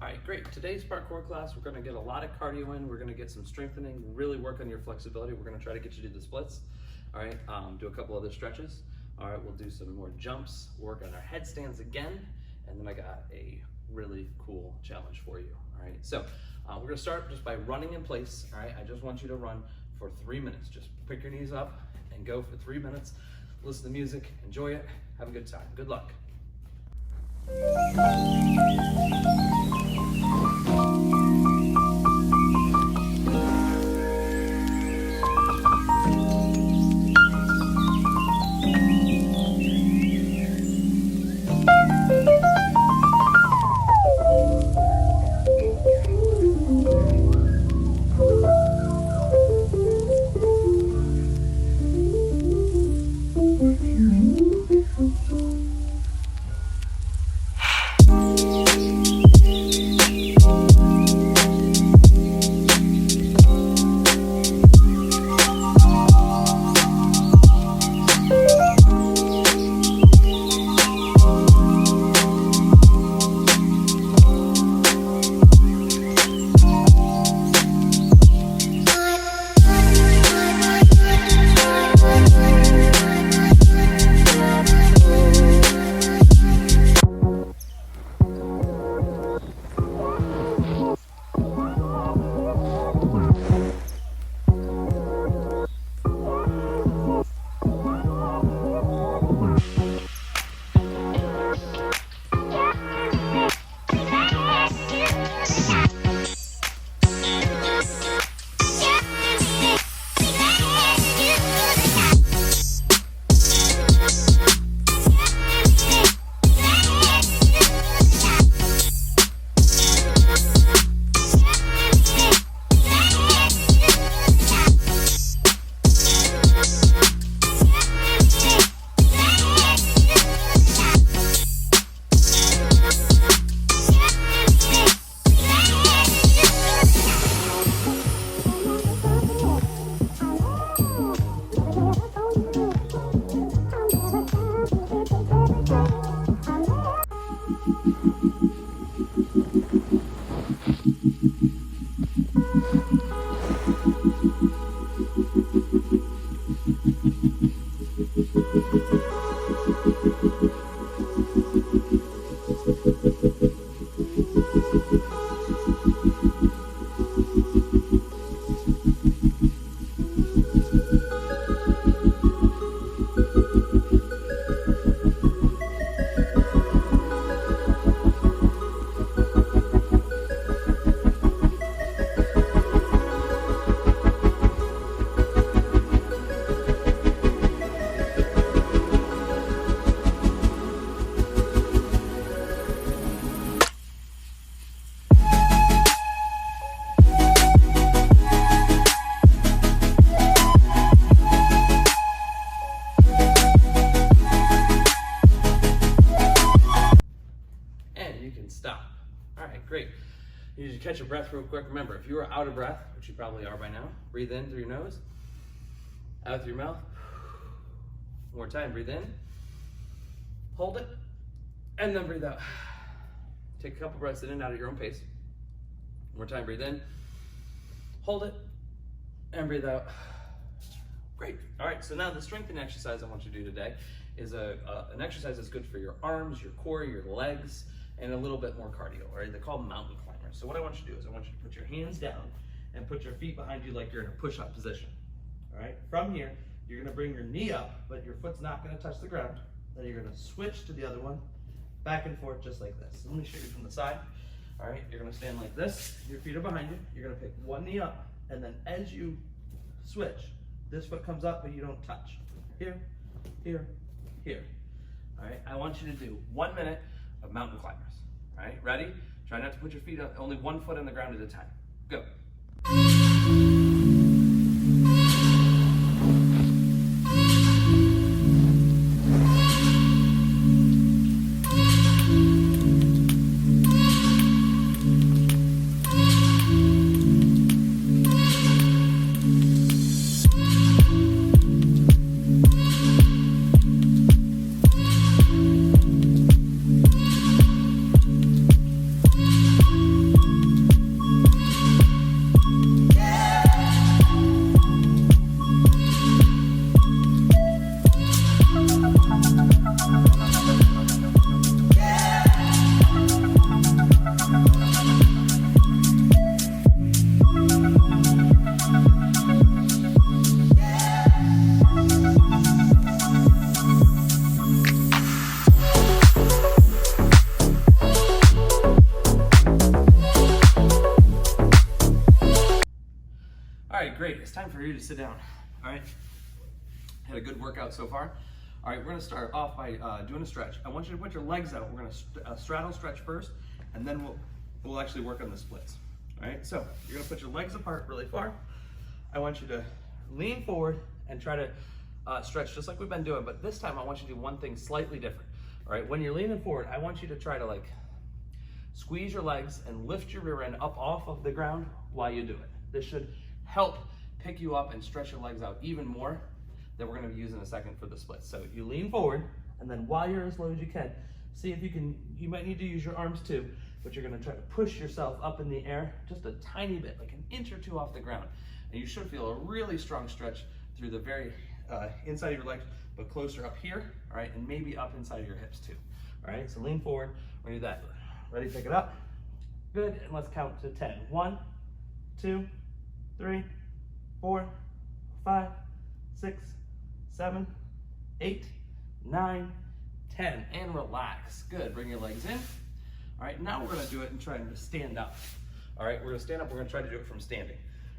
All right, great. Today's parkour class, we're gonna get a lot of cardio in. We're gonna get some strengthening, really work on your flexibility. We're gonna try to get you to do the splits. All right, do a couple other stretches. All right, we'll do some more jumps, work on our headstands again, and then I got a really cool challenge for you. All right, so we're gonna start just by running in place. All right, I just want you to run for 3 minutes. Just pick your knees up and go for 3 minutes. Listen to music, enjoy it, have a good time. Good luck. Stop. All right, great. You need to catch your breath real quick. Remember, if you are out of breath, which you probably are by now, breathe in through your nose, out through your mouth. One more time, breathe in, hold it, and then breathe out. Take a couple breaths in and out at your own pace. One more time, breathe in, hold it, and breathe out. Great. All right, so now the strengthening exercise I want you to do today is an exercise that's good for your arms, your core, your legs, and a little bit more cardio, all right? They're called mountain climbers. So what I want you to do is I want you to put your hands down and put your feet behind you like you're in a push-up position, all right? From here, you're gonna bring your knee up, but your foot's not gonna touch the ground. Then you're gonna switch to the other one, back and forth just like this. So let me show you from the side, all right? You're gonna stand like this, your feet are behind you. You're gonna pick one knee up, and then as you switch, this foot comes up, but you don't touch. Here, here, here, all right? I want you to do 1 minute of mountain climbers. All right, ready? Try not to put your feet up, only 1 foot on the ground at a time. Go. great. It's time for you to sit down. All right. Had a good workout so far. All right, we're gonna start off by doing a stretch. I want you to put your legs out. We're gonna straddle stretch first, and then we'll actually work on the splits. All right, so you're gonna put your legs apart really far. I want you to lean forward and try to stretch just like we've been doing, but this time I want you to do one thing slightly different. All right, when you're leaning forward, I want you to try to like squeeze your legs and lift your rear end up off of the ground while you do it. This should help pick you up and stretch your legs out even more that we're gonna use in a second for the splits. So you lean forward, and then while you're as low as you can, see if you might need to use your arms too, but you're gonna try to push yourself up in the air just a tiny bit, like an inch or two off the ground. And you should feel a really strong stretch through the very inside of your legs, but closer up here, all right, and maybe up inside of your hips too. All right, so lean forward, we're gonna do that. Ready, pick it up. Good, and let's count to 10. 1, 2, 3, 4, 5, 6, 7, 8, 9, 10, and relax. Good, bring your legs in. All right, now we're gonna do it and try to stand up. All right, we're gonna stand up, we're gonna try to do it from standing.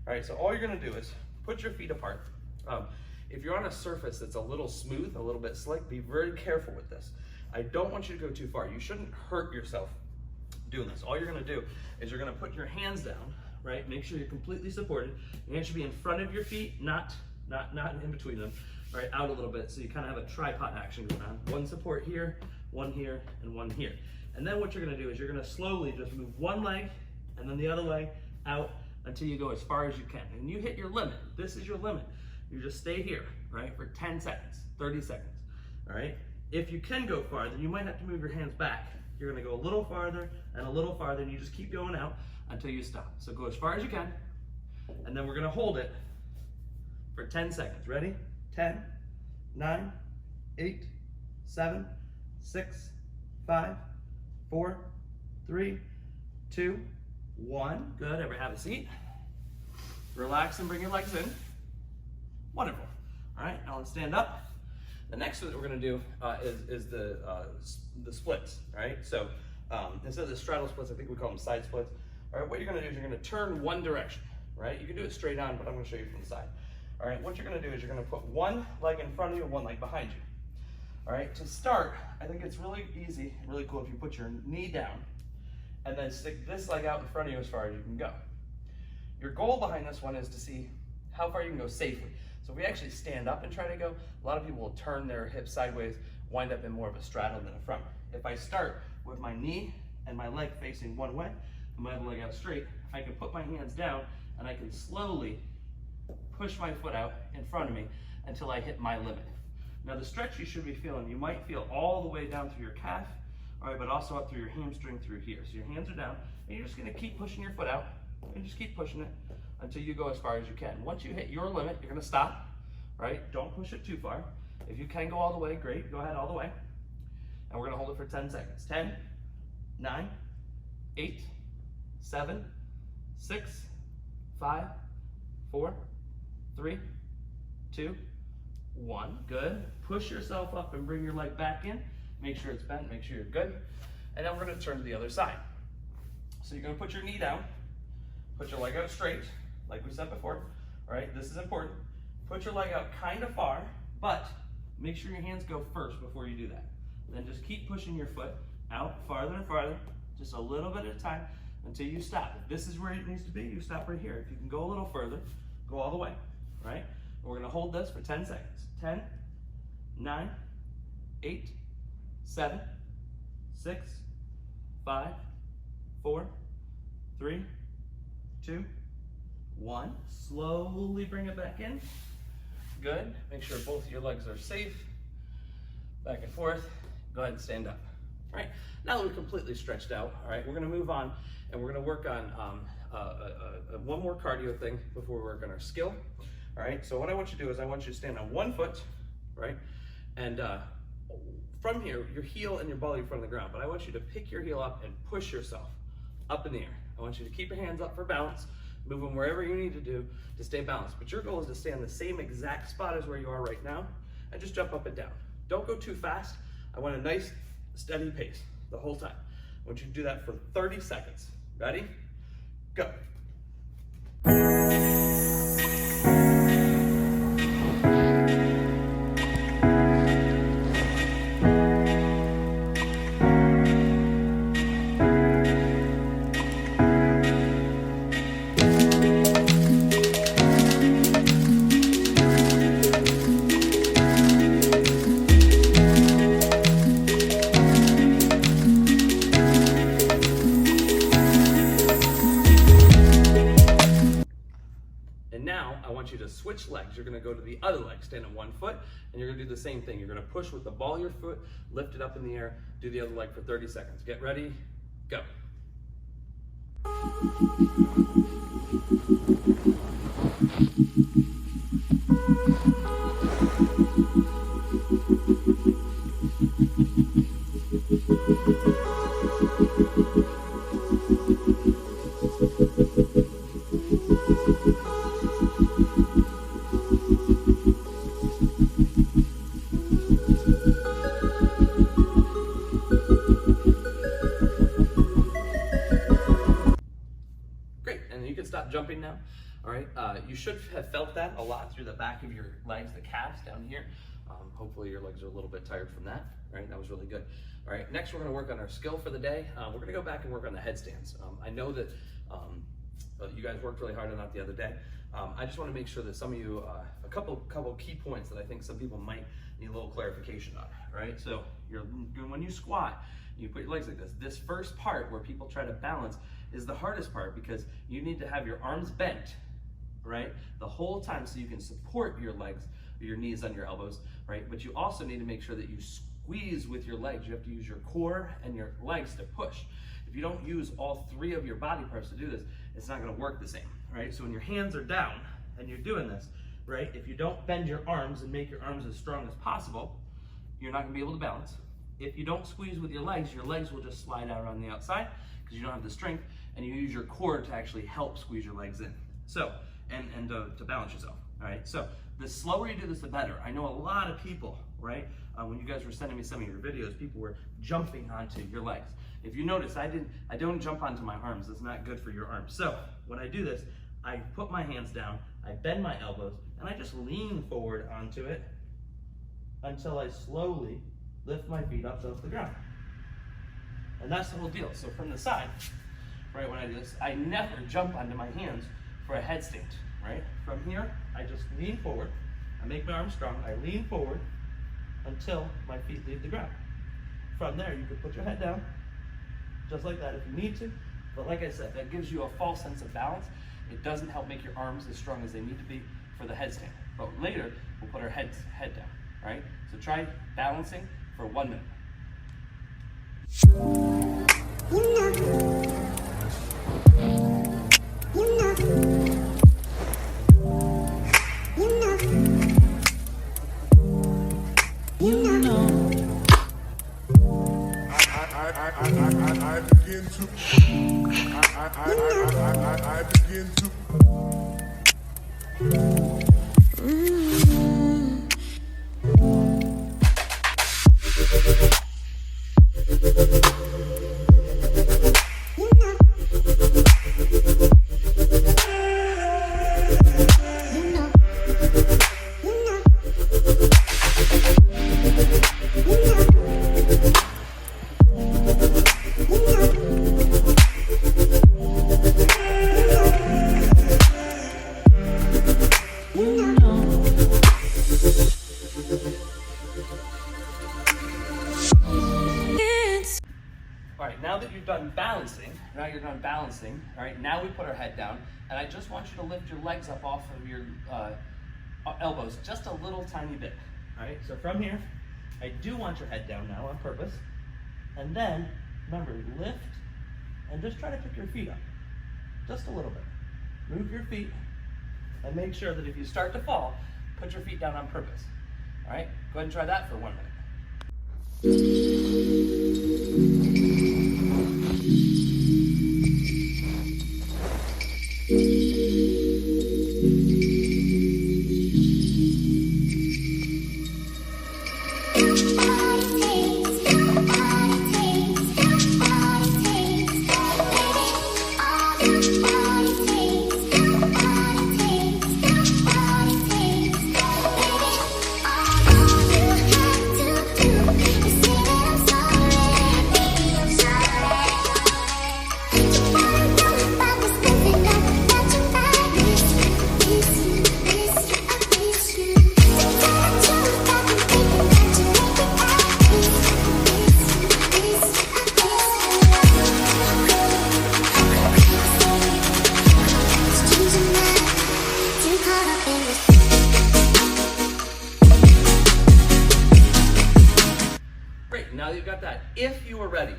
All right, so all you're gonna do is put your feet apart. If you're on a surface that's a little smooth, a little bit slick, be very careful with this. I don't want you to go too far. You shouldn't hurt yourself doing this. All you're gonna do is you're gonna put your hands down, right? Make sure you're completely supported. Your hands should be in front of your feet, not in between them. All right, out a little bit, so you kind of have a tripod action going on. One support here, and one here. And then what you're gonna do is you're gonna slowly just move one leg and then the other leg out until you go as far as you can. And you hit your limit. This is your limit. You just stay here, right, for 10 seconds, 30 seconds, all right? If you can go farther, you might have to move your hands back. You're gonna go a little farther, and you just keep going out until you stop. So go as far as you can, and then we're gonna hold it for 10 seconds. Ready? 10, 9, 8, 7, 6, 5, 4, 3, 2, 1. Good, everybody have a seat. Relax and bring your legs in. Wonderful. All right, now let's stand up. The next thing that we're gonna do is the splits, all right? So instead of the straddle splits, I think we call them side splits. All right, what you're gonna do is you're gonna turn one direction, right? You can do it straight on, but I'm gonna show you from the side. All right, what you're gonna do is you're gonna put one leg in front of you and one leg behind you. All right, to start, I think it's really easy, really cool if you put your knee down and then stick this leg out in front of you as far as you can go. Your goal behind this one is to see how far you can go safely. So if we actually stand up and try to go, a lot of people will turn their hips sideways, wind up in more of a straddle than a front. If I start with my knee and my leg facing one way, and my other leg out straight, I can put my hands down and I can slowly push my foot out in front of me until I hit my limit. Now the stretch you should be feeling, you might feel all the way down through your calf, all right, but also up through your hamstring through here. So your hands are down, and you're just gonna keep pushing your foot out, and just keep pushing it until you go as far as you can. Once you hit your limit, you're gonna stop, right? Don't push it too far. If you can go all the way, great, go ahead all the way. And we're gonna hold it for 10 seconds. 10, 9, 8, 7, 6, 5, 4, 3, 2, 1. Good. Push yourself up and bring your leg back in. Make sure it's bent, make sure you're good. And then we're gonna turn to the other side. So you're gonna put your knee down, put your leg out straight, like we said before. All right, this is important. Put your leg out kind of far, but make sure your hands go first before you do that. Then just keep pushing your foot out farther and farther, just a little bit at a time until you stop. If this is where it needs to be, you stop right here. If you can go a little further, go all the way, all right? And we're gonna hold this for 10 seconds. 10, 9, 8, 7, 6, 5, 4, 3, 2, 1. Slowly bring it back in. Good. Make sure both of your legs are safe. Back and forth. Go ahead and stand up. All right. Now that we're completely stretched out, all right, we're going to move on and we're going to work on one more cardio thing before we work on our skill. All right. So what I want you to do is I want you to stand on one foot, right, and from here, your heel and your ball are in front of the ground, but I want you to pick your heel up and push yourself up in the air. I want you to keep your hands up for balance, move them wherever you need to do to stay balanced. But your goal is to stay on the same exact spot as where you are right now and just jump up and down. Don't go too fast. I want a nice, steady pace the whole time. I want you to do that for 30 seconds. Ready? Go. want you to switch legs. You're gonna go to the other leg, stand on one foot, and you're gonna do the same thing. You're gonna push with the ball of your foot, lift it up in the air, do the other leg for 30 seconds. Get ready, go. Great, and you can stop jumping now. All right, you should have felt that a lot through the back of your legs, the calves down here. Hopefully your legs are a little bit tired from that. All right, that was really good. All right, next we're gonna work on our skill for the day. We're gonna go back and work on the headstands. I know that you guys worked really hard on that the other day. I just wanna make sure that some of you, a couple key points that I think some people might need a little clarification on, right? So when you squat, you put your legs like this. This first part where people try to balance is the hardest part because you need to have your arms bent, right? The whole time so you can support your legs, your knees on your elbows, right? But you also need to make sure that you squeeze with your legs. You have to use your core and your legs to push. If you don't use all three of your body parts to do this, it's not gonna work the same, right? So when your hands are down and you're doing this, right? If you don't bend your arms and make your arms as strong as possible, you're not gonna be able to balance. If you don't squeeze with your legs will just slide out on the outside because you don't have the strength, and you use your core to actually help squeeze your legs in. So, and to balance yourself, all right? So the slower you do this, the better. I know a lot of people, right? When you guys were sending me some of your videos, people were jumping onto your legs. If you notice, I don't jump onto my arms. That's not good for your arms. So when I do this, I put my hands down, I bend my elbows, and I just lean forward onto it until I slowly lift my feet up off the ground. And that's the whole deal. So from the side, right, when I do this, I never jump onto my hands for a headstand, right? From here, I just lean forward, I make my arms strong, I lean forward until my feet leave the ground. From there, you can put your head down, just like that if you need to, but like I said, that gives you a false sense of balance. It doesn't help make your arms as strong as they need to be for the headstand. But later, we'll put our head down, right? So try balancing for 1 minute. I begin to All right, now that you're done balancing, all right, now we put our head down, and I just want you to lift your legs up off of your elbows just a little tiny bit, all right? So from here, I do want your head down now on purpose, and then, remember, lift, and just try to pick your feet up, just a little bit. Move your feet, and make sure that if you start to fall, put your feet down on purpose, all right? Go ahead and try that for 1 minute.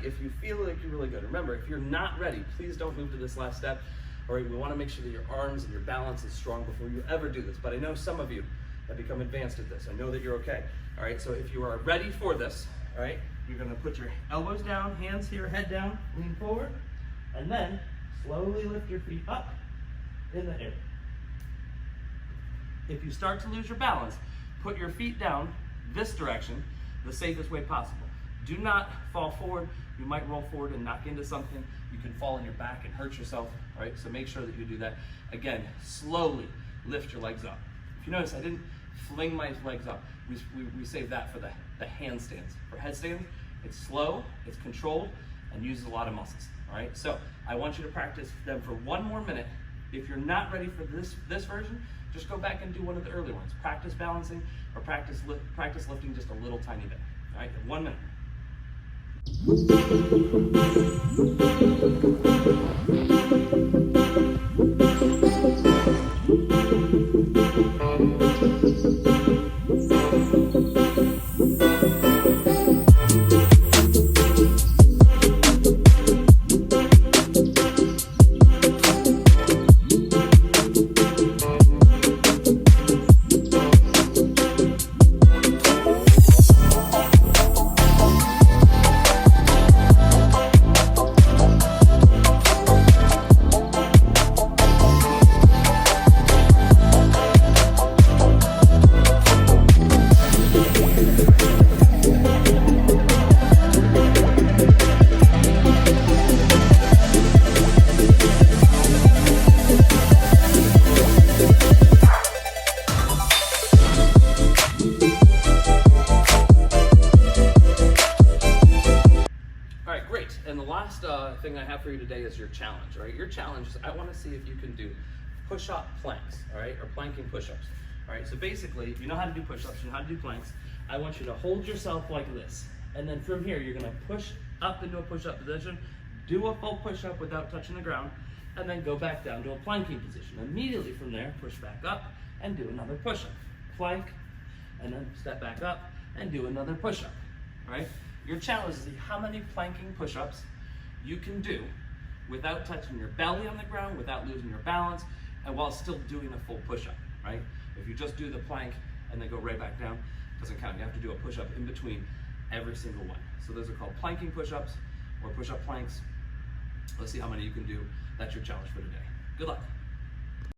if you feel like you're really good. Remember, if you're not ready, please don't move to this last step. All right, we want to make sure that your arms and your balance is strong before you ever do this. But I know some of you have become advanced at this. I know that you're okay. All right, so if you are ready for this, all right, you're going to put your elbows down, hands here, head down, lean forward, and then slowly lift your feet up in the air. If you start to lose your balance, put your feet down this direction, the safest way possible. Do not fall forward. You might roll forward and knock into something. You can fall on your back and hurt yourself, right? So make sure that you do that. Again, slowly lift your legs up. If you notice, I didn't fling my legs up. We save that for the handstands. For headstands, it's slow, it's controlled, and uses a lot of muscles, all right? So I want you to practice them for 1 more minute. If you're not ready for this version, just go back and do one of the early ones. Practice balancing or practice lifting just a little tiny bit, all right? 1 minute. And the last thing I have for you today is your challenge, all right? Your challenge is I want to see if you can do push-up planks, all right? Or planking push-ups, all right? So basically, you know how to do push-ups, you know how to do planks. I want you to hold yourself like this. And then from here, you're going to push up into a push-up position, do a full push-up without touching the ground, and then go back down to a planking position. Immediately from there, push back up and do another push-up. Plank, and then step back up and do another push-up, all right? Your challenge is to see how many planking push-ups you can do without touching your belly on the ground, without losing your balance, and while still doing a full push-up, right? If you just do the plank and then go right back down, it doesn't count. You have to do a push-up in between every single one. So those are called planking push-ups or push-up planks. Let's see how many you can do. That's your challenge for today. Good luck.